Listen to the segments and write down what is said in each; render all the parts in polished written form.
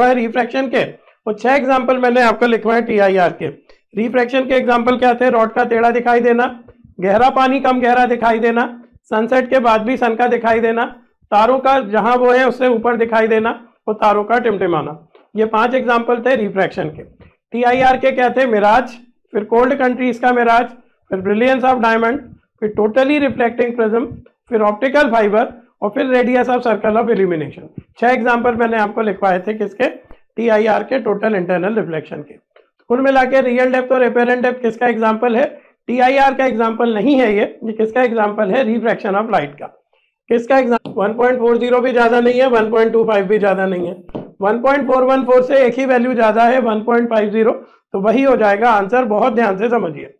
लिखवाए रिफ्रैक्शन के, और 6 एग्जाम्पल मैंने आपको लिखवाए TIR के। रिफ्रैक्शन के एग्जाम्पल क्या थे? रॉड का टेढ़ा दिखाई देना, गहरा पानी कम गहरा दिखाई देना, सनसेट के बाद भी सन का दिखाई देना, तारों का जहां वो है उससे ऊपर दिखाई देना, और तारों का टिमटिमाना। ये 5 एग्जाम्पल थे रिफ्रैक्शन के। TIR के क्या थे? मिराज, फिर कोल्ड कंट्रीज का मिराज, फिर ब्रिलियंस ऑफ डायमंड, फिर टोटली रिफ्लेक्टिंग प्रिज्म, फिर ऑप्टिकल फाइबर, और फिर radius of circle of illumination. 6 example मैंने आपको लिखवाए थे किसके? TIR के, टोटल इंटरनल रिफ्लेक्शन के। कुल मिला के रियल डेप्थ और अपेरेंट डेप्थ किसका एग्जाम्पल है? TIR का एग्जाम्पल नहीं है ये किसका एग्जाम्पल है? रिफ्रैक्शन ऑफ लाइट का। किसका एग्जाम्पल? 1.40 भी ज्यादा नहीं है, 1.25 भी ज्यादा नहीं है, 1.414 से एक ही वैल्यू ज्यादा है, 1.50, तो वही हो जाएगा आंसर। बहुत ध्यान से समझिए।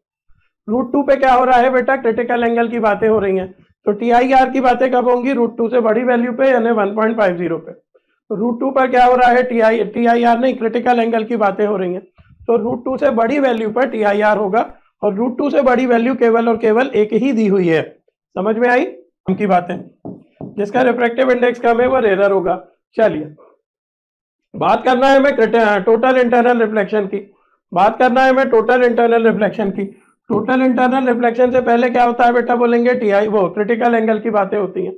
√2 पे क्या हो रहा है बेटा? क्रिटिकल एंगल की बातें हो रही हैं, तो TIR की बातें कब होंगी? √2 से बड़ी वैल्यू पे, यानी 1.50 पे। तो √2 पर क्या हो रहा है? TIR नहीं, क्रिटिकल एंगल की बातें हो रही हैं, तो √2 से बड़ी वैल्यू पर TIR होगा, और √2 से बड़ी वैल्यू केवल और केवल एक ही दी हुई है। समझ में आई उनकी बातें? जिसका रिफ्रैक्टिव इंडेक्स कम है वो रेयर होगा। चलिए, बात करना है हमें टोटल इंटरनल रिफ्लेक्शन की। बात करना है हमें टोटल इंटरनल रिफ्लेक्शन की। टोटल इंटरनल रिफ्लेक्शन से पहले क्या होता है बेटा? बोलेंगे वो क्रिटिकल एंगल की बातें होती हैं।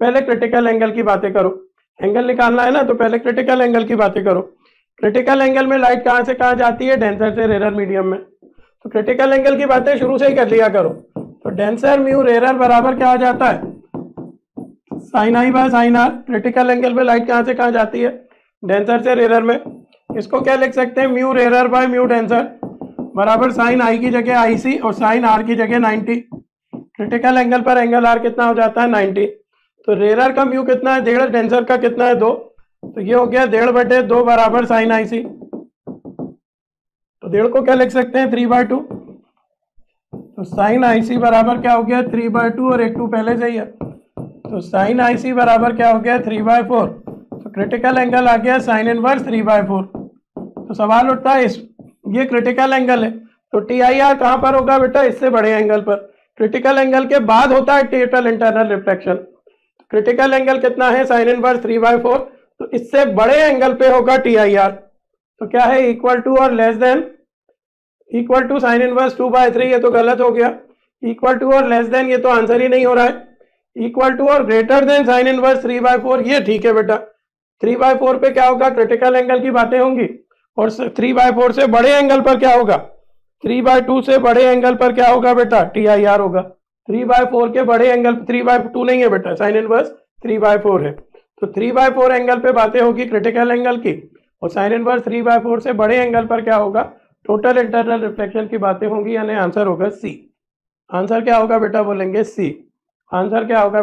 पहले क्रिटिकल एंगल की बातें करो। एंगल निकालना है ना, तो पहले क्रिटिकल एंगल की बातें करो। क्रिटिकल एंगल में लाइट कहां से कहां जाती है? डेंसर से रेयर मीडियम में। तो क्रिटिकल एंगल की बातें शुरू से ही कर लिया करो। तो डेंसर म्यू रेयर बराबर क्या आ जाता है? Sine I by sine R. Critical angle में लाइट कहां से कहां जाती है? डेंसर से रेयर में। इसको क्या लिख सकते हैं? Mu rarer by mu denser बराबर साइन आई की जगह IC और साइन आर की जगह 90। क्रिटिकल एंगल पर एंगल आर कितना हो जाता है? 90। तो रेयर का म्यू कितना है? 1.5। डेंसर का कितना है? 2। तो ये हो गया 1.5/2 बराबर साइन IC। तो 1.5 को क्या लिख सकते हैं? 3/2। तो साइन IC बराबर क्या हो गया? 3/2, और 1 2 पहले से ही है, तो साइन IC बराबर क्या हो गया? 3/4। तो क्रिटिकल एंगल आ गया साइन इनवर्स 3/4। तो सवाल उठता है ये क्रिटिकल एंगल है, तो TIR कहां पर होगा बेटा? इससे बड़े एंगल पर। क्रिटिकल एंगल के बाद होता है total internal reflection. Critical angle कितना है? Sign inverse 3/4। तो इससे बड़े एंगल पे होगा TIR। तो क्या है? इक्वल टू और less than, equal to sine inverse 2/3, ये तो गलत हो गया। इक्वल टू और लेस देन, ये तो आंसर ही नहीं हो रहा है। इक्वल टू और ग्रेटर देन साइन इनवर्स 3/4, ये ठीक है बेटा। 3/4 पे क्या होगा? क्रिटिकल एंगल की बातें होंगी, और 3/4 से बड़े एंगल पर क्या होगा? 3/2 से बड़े एंगल पर क्या होगा बेटा? TIR होगा। 3/4 के बड़े एंगल, 3/2 नहीं है बेटा, साइन इनवर्स 3/4 है। तो 3/4 एंगल पे बातें होगी क्रिटिकल एंगल की, और साइन इनवर्स 3/4 से बड़े एंगल पर क्या होगा? टोटल इंटरनल रिफ्लेक्शन की बातें होंगी, यानी आंसर होगा C। आंसर क्या होगा बेटा? बोलेंगे C। आंसर क्या होगा?